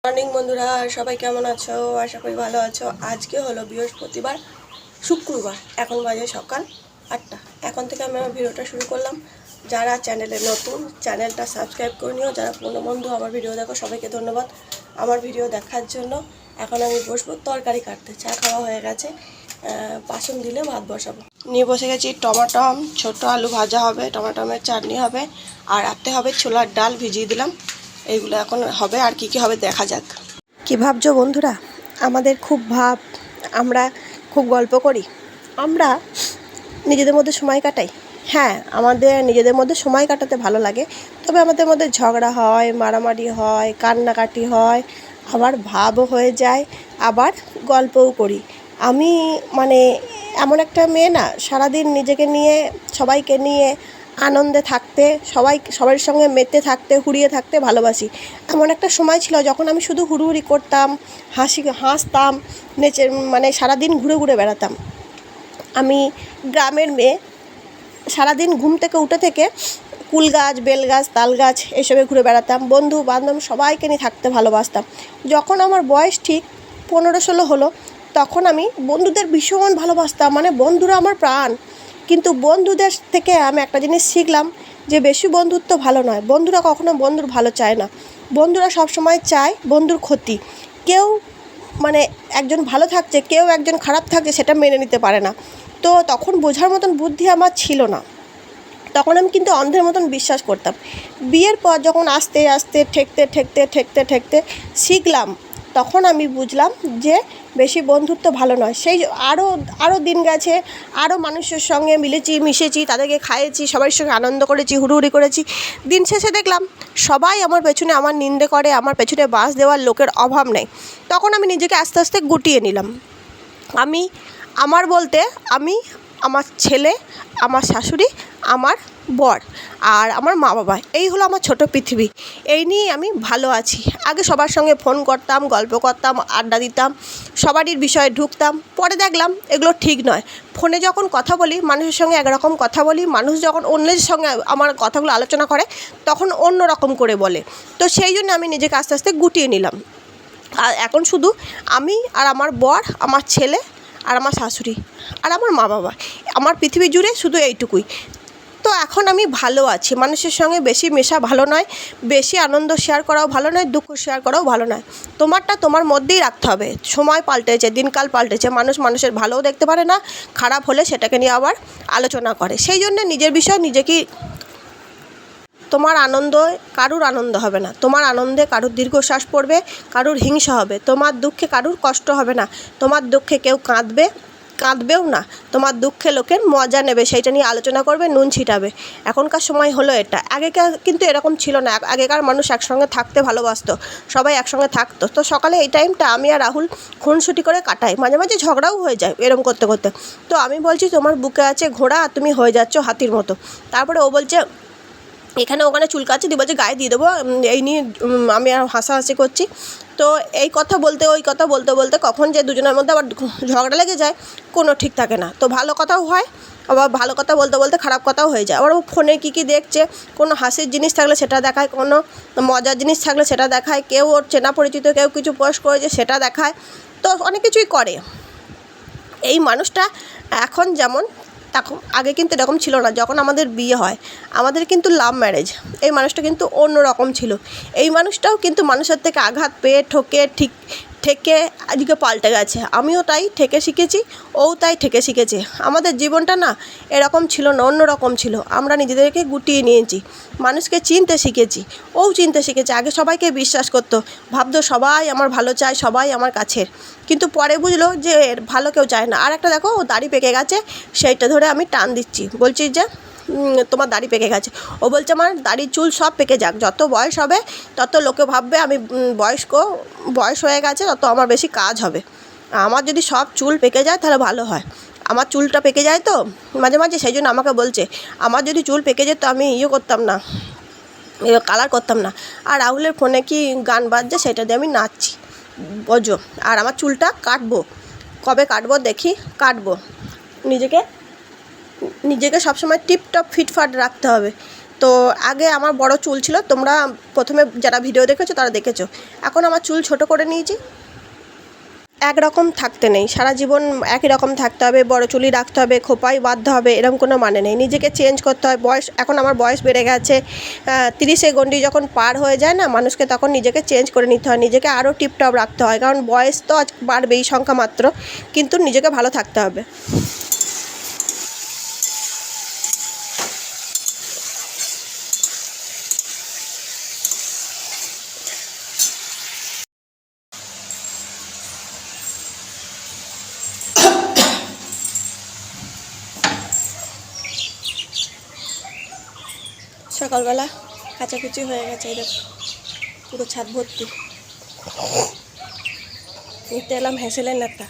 Morning বন্ধুরা, সবাই কেমন আছো? আশা করি ভালো আছো। আজকে হলো বৃহস্পতিবার, শুক্রবার, এখন বাজে সকাল 8টা। এখন থেকে আমি আমার ভিডিওটা শুরু করলাম। যারা চ্যানেলে নতুন, চ্যানেলটা সাবস্ক্রাইব করে নিও। যারা পুরনো বন্ধু আমার ভিডিও দেখো, সবাইকে ধন্যবাদ আমার ভিডিও দেখার জন্য। এখন আমি বসবো তরকারি কাটতে। চা খাওয়া হয়ে গেছে, বাসন দিলে ভাত বসাবো। নিয়ে বসে গেছি টমাটম, ছোট আলু ভাজা হবে, টমাটমের চাটনি হবে, আর রাতে হবে ছোলার ডাল ভিজিয়ে দিলাম। এইগুলো এখন হবে, আর কি কি হবে দেখা যাক। কি ভাবছো বন্ধুরা? আমাদের খুব ভাব, আমরা খুব গল্প করি, আমরা নিজেদের মধ্যে সময় কাটাই। হ্যাঁ, আমাদের নিজেদের মধ্যে সময় কাটাতে ভালো লাগে, তবে আমাদের মধ্যে ঝগড়া হয়, মারামারি হয়, কান্নাকাটি হয়, আবার ভাবও হয়ে যায়, আবার গল্পও করি। আমি মানে এমন একটা মেয়ে না, সারাদিন নিজেকে নিয়ে, সবাইকে নিয়ে আনন্দে থাকতে, সবার সঙ্গে মেতে থাকতে, হুড়িয়ে থাকতে ভালোবাসি। এমন একটা সময় ছিল যখন আমি শুধু হুড়ুহুড়ি করতাম, হাসতাম, নেচে মানে সারাদিন ঘুরে ঘুরে বেড়াতাম। আমি গ্রামের মেয়ে, সারাদিন ঘুম থেকে উঠে থেকে কুল গাছ, বেল গাছ, তাল গাছ এসবে ঘুরে বেড়াতাম। বন্ধু বান্ধব সবাইকে নিয়ে থাকতে ভালোবাসতাম। যখন আমার বয়স ঠিক 15-16 হলো, তখন আমি বন্ধুদের ভীষণ ভালোবাসতাম, মানে বন্ধুরা আমার প্রাণ। কিন্তু বন্ধুদের থেকে আমি একটা জিনিস শিখলাম, যে বেশি বন্ধুত্ব ভালো নয়। বন্ধুরা কখনো বন্ধুর ভালো চায় না, বন্ধুরা সবসময় চায় বন্ধুর ক্ষতি। কেউ মানে একজন ভালো থাকছে, কেউ একজন খারাপ থাকছে, সেটা মেনে নিতে পারে না। তো তখন বোঝার মতন বুদ্ধি আমার ছিল না, তখন আমি কিন্তু অন্ধের মতন বিশ্বাস করতাম। বিয়ের পর যখন আস্তে আস্তে ঠেকতে শিখলাম, তখন আমি বুঝলাম যে বেশি বন্ধুত্ব ভালো নয়। সেই আরও দিন গেছে, আরও মানুষের সঙ্গে মিশেছি, তাদেরকে খাইয়েছি, সবার সঙ্গে আনন্দ করেছি, হুড়ুহুড়ি করেছি। দিন শেষে দেখলাম সবাই আমার পেছনে আমার নিন্দে করে, আমার পেছনে বাঁশ দেওয়ার লোকের অভাব নেই। তখন আমি নিজেকে আস্তে আস্তে গুটিয়ে নিলাম। আমি আমার ছেলে, আমার শাশুড়ি, আমার বর আর আমার মা বাবা, এই হলো আমার ছোট পৃথিবী। এই নিয়েই আমি ভালো আছি। আগে সবার সঙ্গে ফোন করতাম, গল্প করতাম, আড্ডা দিতাম, সবারই বিষয়ে ঢুকতাম। পরে দেখলাম এগুলো ঠিক নয়। ফোনে যখন কথা বলি, মানুষের সঙ্গে একরকম কথা বলি, মানুষ যখন অন্যের সঙ্গে আমার কথাগুলো আলোচনা করে, তখন অন্য রকম করে বলে। তো সেই জন্য আমি নিজেকে আস্তে আস্তে গুটিয়ে নিলাম। আর এখন শুধু আমি আর আমার বর, আমার ছেলে আর আমার শাশুড়ি আর আমার মা বাবা, আমার পৃথিবী জুড়ে শুধু এইটুকুই। তো এখন আমি ভালো আছি। মানুষের সঙ্গে বেশি মেশা ভালো নয়, বেশি আনন্দ শেয়ার করাও ভালো নয়, দুঃখ শেয়ার করাও ভালো নয়। তোমারটা তোমার মধ্যেই রাখতে হবে। সময় পাল্টেছে, দিনকাল পাল্টেছে, মানুষের ভালোও দেখতে পারে না, খারাপ হলে সেটাকে নিয়ে আবার আলোচনা করে। সেই জন্য নিজের বিষয় নিজেকেই। তোমার আনন্দে কারুর আনন্দ হবে না, তোমার আনন্দে কারুর দীর্ঘশ্বাস পড়বে, কারুর হিংসা হবে, তোমার দুঃখে কারুর কষ্ট হবে না, তোমার দুঃখে কেউ কাঁদবেও না, তোমার দুঃখে লোকের মজা নেবে, সেইটা নিয়ে আলোচনা করবে, নুন ছিটাবে। এখনকার সময় হলো এটা। আগেকার কিন্তু এরকম ছিল না। আগেকার মানুষ একসঙ্গে থাকতে ভালোবাসতো, সবাই একসঙ্গে থাকতো। তো সকালে এই টাইমটা আমি আর রাহুল খুনসুটি করে কাটাই, মাঝে মাঝে ঝগড়াও হয়ে যায় এরম করতে করতে। তো আমি বলছি তোমার বুকে আছে ঘোড়া, আর তুমি হয়ে যাচ্ছ হাতির মতো। তারপরে ও বলছে এখানে ওখানে চুলকাচ্ছে, দিয়ে বলছে গায়ে দিয়ে দেবো। এই নিয়ে আমি আর হাসাহাসি করছি। তো এই কথা বলতে ওই কথা বলতে বলতে কখন যে দুজনের মধ্যে আবার ঝগড়া লেগে যায়, কোনো ঠিক থাকে না। তো ভালো কথাও হয়, আবার ভালো কথা বলতে বলতে খারাপ কথাও হয়ে যায়। আবার ও ফোনে কী দেখছে, কোনো হাসির জিনিস থাকলে সেটা দেখায়, কোনো মজার জিনিস থাকলে সেটা দেখায়, কেউ ওর চেনা পরিচিত কেউ কিছু পোস্ট করেছে সেটা দেখায়। তো অনেক কিছুই করে এই মানুষটা। এখন যেমন, তখন আগে কিন্তু এরকম ছিল না। যখন আমাদের বিয়ে হয়, আমাদের কিন্তু লাভ ম্যারেজ, এই মানুষটা কিন্তু অন্য রকম ছিল। এই মানুষটাও কিন্তু মানুষের থেকে আঘাত পেয়ে ঠেকে আজকে পাল্টে গেছে। আমিও তাই ঠেকে শিখেছি, ও তাই ঠেকে শিখেছে। আমাদের জীবনটা না এরকম ছিল না, অন্য রকম ছিল। আমরা নিজেদেরকে গুটিয়ে নিয়েছি, মানুষকে চিনতে শিখেছি, ও চিনতে শিখেছে। আগে সবাইকে বিশ্বাস করতো, ভাবতো সবাই আমার ভালো চায়, সবাই আমার কাছের। কিন্তু পরে বুঝলো যে ভালো কেউ চায় না। আর একটা দেখো, ও দাড়ি পেকে গেছে, সেইটা ধরে আমি টান দিচ্ছি, বলছি যে তোমার দাড়ি পেকে গেছে। ও বলছে আমার দাড়ি চুল সব পেকে যাক, যত বয়স হবে তত লোকে ভাববে আমি বয়স হয়ে গেছে, তত আমার বেশি কাজ হবে। আমার যদি সব চুল পেকে যায় তাহলে ভালো হয়। আমার চুলটা পেকে যায় তো মাঝে মাঝে, সেই জন্য আমাকে বলছে আমার যদি চুল পেকে যেত আমি করতাম না, কালার করতাম না। আর রাহুলের ফোনে কি গান বাজছে, সেটা দিয়ে আমি নাচছি, বোঝো। আর আমার চুলটা কাটবো, কবে কাটবো দেখি, কাটবো। নিজেকে সবসময় টিপটপ ফিটফাট রাখতে হবে। তো আগে আমার বড় চুল ছিল, তোমরা প্রথমে যারা ভিডিও দেখেছো তারা দেখেছো। এখন আমার চুল ছোট করে নিয়েছি। একরকম থাকতে নেই, সারা জীবন একই রকম থাকতে হবে, বড় চুলই রাখতে হবে, খোপাই বাঁধতে হবে, এরকম কোনো মানে নেই। নিজেকে চেঞ্জ করতে হয়। বয়স, এখন আমার বয়স বেড়ে গেছে, 30-এ গণ্ডি যখন পার হয়ে যায় না মানুষকে, তখন নিজেকে চেঞ্জ করে নিতে হয়, নিজেকে আরও টিপটপ রাখতে হয়। কারণ বয়স তো আজ বাড়বেই সংখ্যা মাত্র, কিন্তু নিজেকে ভালো থাকতে হবে। সকালবেলা কাচাকুচি হয়ে গেছে, এই দেখো পুরো ছাদ ভর্তি। নিতে এলাম হ্যাসেলের নেতা।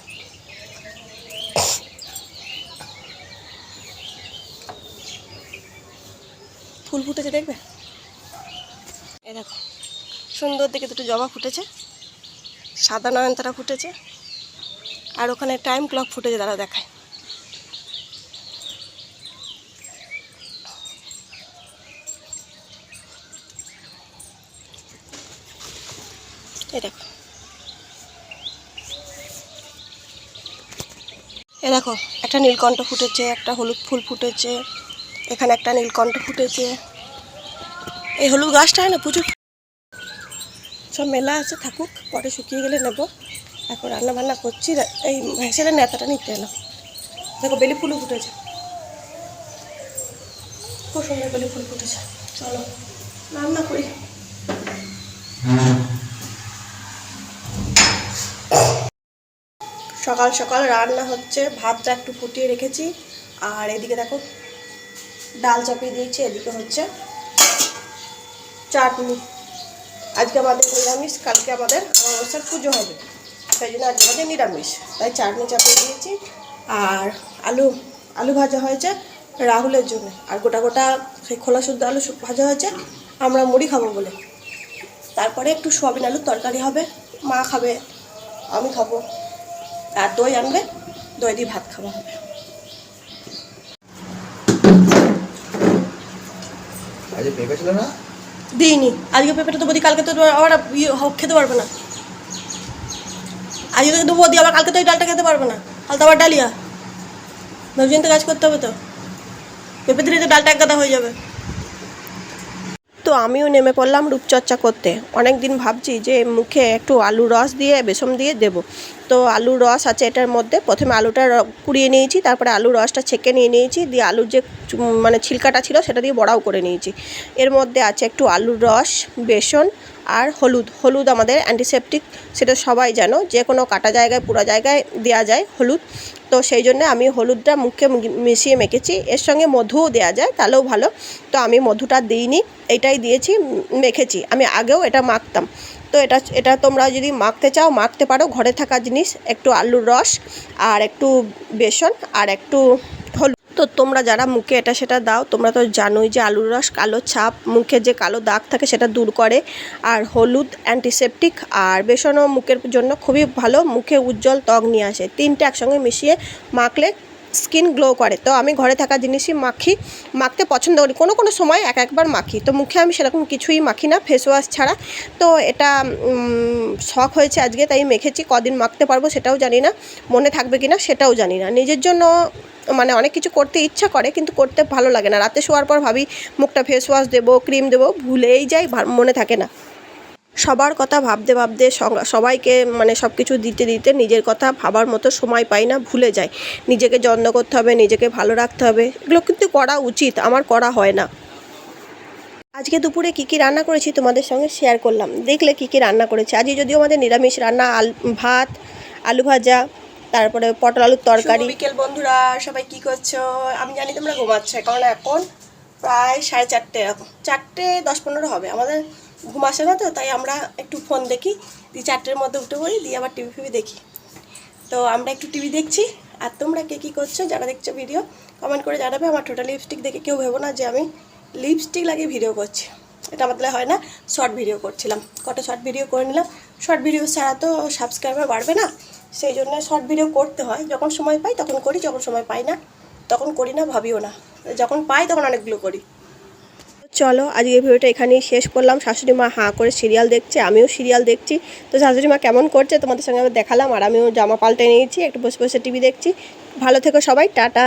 ফুল ফুটেছে দেখবে, এই দেখো সুন্দর দেখে দুটো জবা ফুটেছে, সাদা নয়নতারা ফুটেছে, আর ওখানে টাইম ক্লক ফুটেছে, তারা দেখায়। এই দেখো, এ দেখো একটা নীলকণ্ঠ ফুটেছে, একটা হলুদ ফুল ফুটেছে, এখানে একটা নীলকণ্ঠ ফুটেছে। এই হলুদ গাছটা হয় না প্রচুর, সব মেলা আছে, থাকুক, পরে শুকিয়ে গেলে নেবো। এখন রান্না বান্না করছি, এই ভেসেলের নেতাটা নিতে এলাম। দেখো বেলি ফুলও ফুটেছে, খুব সুন্দর বেলি ফুল ফুটেছে। চলো রান্না করি। সকাল সকাল রান্না হচ্ছে, ভাতটা একটু ফুটিয়ে রেখেছি, আর এদিকে দেখো ডাল চাপিয়ে দিয়েছি, এদিকে হচ্ছে চাটনি। আজকে আমাদের নিরামিষ, কালকে আমাদের অমাবস্যার পুজো হবে, তাই জন্য আজকে আমাদের নিরামিষ, তাই চাটনি চাপিয়ে দিয়েছি। আর আলু আলু ভাজা হয়েছে রাহুলের জন্য, আর গোটা গোটা সেই খোলা শুদ্ধ আলু ভাজা হয়েছে, আমরা মুড়ি খাবো বলে। তারপরে একটু সোয়াবিন আলুর তরকারি হবে, মা খাবে, আমি খাবো, আর দই আনবে, দই দিয়ে ভাত খাওয়া হবে। আজ পেঁপে ছিল না, দিইনি আজকে পেঁপেটা তো বদি, কালকে তো আবার খেতে পারবে না। আজকে তো বদি আবার কালকে তো এই ডালটা খেতে পারবে না, কাল তো আবার ডালিয়া, ভাবছেন তো কাজ করতে হবে, তো পেঁপে দিলে তো ডালটা এক গাদা হয়ে যাবে। তো আমিও নেমে পড়লাম রূপচর্চা করতে। অনেক দিন ভাবছি যে মুখে একটু আলুর রস দিয়ে বেসন দিয়ে দেবো। তো আলুর রস আছে এটার মধ্যে, প্রথমে আলুটা কুড়িয়ে নিয়েছি, তারপরে আলুর রসটা ছেঁকে নিয়ে নিয়েছি, দিয়ে আলুর যে মানে ছিলকাটা ছিল সেটা দিয়ে বড়াও করে নিয়েছি। এর মধ্যে আছে একটু আলুর রস, বেসন আর হলুদ আমাদের অ্যান্টিসেপটিক, সেটা সবাই জানো, যে কোনো কাটা জায়গায় পুরো জায়গায় দেওয়া যায় হলুদ। তো সেই জন্য আমি হলুদটা মুখে মিশিয়ে মেখেছি, এর সঙ্গে মধুও দেওয়া যায় তাহলেও ভালো। তো আমি মধুটা দিইনি, এইটাই দিয়েছি, মেখেছি। আমি আগেও এটা মাখতাম, তো এটা তোমরা যদি মাখতে চাও মাখতে পারো, ঘরে থাকা জিনিস, একটু আলুর রস আর একটু বেসন আর একটু হলুদ। তো তোমরা যারা মুখে এটা সেটা দাও, তোমরা তো জানোই যে আলুর রস কালো ছাপ, মুখে যে কালো দাগ থাকে সেটা দূর করে, আর হলুদ অ্যান্টিসেপটিক, আর বেসনও মুখের জন্য খুবই ভালো, মুখে উজ্জ্বল ত্বক নিয়ে আসে। তিনটে একসঙ্গে মিশিয়ে মাখলে স্কিন গ্লো করে। তো আমি ঘরে থাকা জিনিসই মাখতে পছন্দ করি, কোনো সময় একবার মাখি। তো মুখে আমি সেরকম কিছুই মাখি না ফেস ওয়াশ ছাড়া। তো এটা শখ হয়েছে আজকে, তাই মেখেছি। কদিন মাখতে পারবো সেটাও জানি না, মনে থাকবে কিনা সেটাও জানি না। নিজের জন্য মানে অনেক কিছু করতে ইচ্ছা করে, কিন্তু করতে ভালো লাগে না। রাতে শোয়ার পর ভাবি মুখটা ফেস ওয়াশ দেবো, ক্রিম দেবো, ভুলেই যাই, মনে থাকে না। সবার কথা ভাবতে ভাবতে, সবাইকে মানে সব কিছু দিতে দিতে নিজের কথা ভাবার মতো সময় পাই না, ভুলে যাই। নিজেকে যত্ন করতে হবে, নিজেকে ভালো রাখতে হবে, এগুলো কিন্তু করা উচিত, আমার করা হয় না। আজকে দুপুরে কী কী রান্না করেছি তোমাদের সঙ্গে শেয়ার করলাম, দেখলে কী কী রান্না করেছি। আজকে যদিও আমাদের নিরামিষ রান্না, ভাত, আলু ভাজা, তারপরে পটল আলুর তরকারি। বিকেল বন্ধুরা, সবাই কি করছো? আমি জানি তোমরা ঘুমাচ্ছ, কারণ এখন প্রায় 4:30 এরকম, 4:10-15 হবে। আমাদের ঘুম আসে না, তো তাই আমরা একটু ফোন দেখি, দিয়ে 4টের মধ্যে উঠে পড়ি, দিয়ে আবার টিভি ফিভি দেখি। তো আমরা একটু টিভি দেখছি। আর তোমরা কে কী করছো, যারা দেখছো ভিডিও কমেন্ট করে জানাবে। আমার টোটাল লিপস্টিক দেখে কেউ ভেবো না যে আমি লিপস্টিক লাগিয়ে ভিডিও করছি, এটা আমাদের হয় না। শর্ট ভিডিও করছিলাম, কটা শর্ট ভিডিও করে নিলাম। শর্ট ভিডিও ছাড়া তো সাবস্ক্রাইবার বাড়বে না, সেই জন্য শর্ট ভিডিও করতে হয়। যখন সময় পাই তখন করি, যখন সময় পাই না তখন করি না, ভাবিও না। যখন পাই তখন অনেকগুলো করি। চলো আজকে ভিডিওটা এখানেই শেষ করলাম। শাশুড়ি মা হাঁ করে সিরিয়াল দেখছে, আমিও সিরিয়াল দেখছি। তো শাশুড়ি মা কেমন করছে তোমাদের সঙ্গে আমি দেখালাম, আর আমিও জামা পাল্টে নিয়েছি, একটু বসে বসে টিভি দেখছি। ভালো থেকো সবাই, টাটা।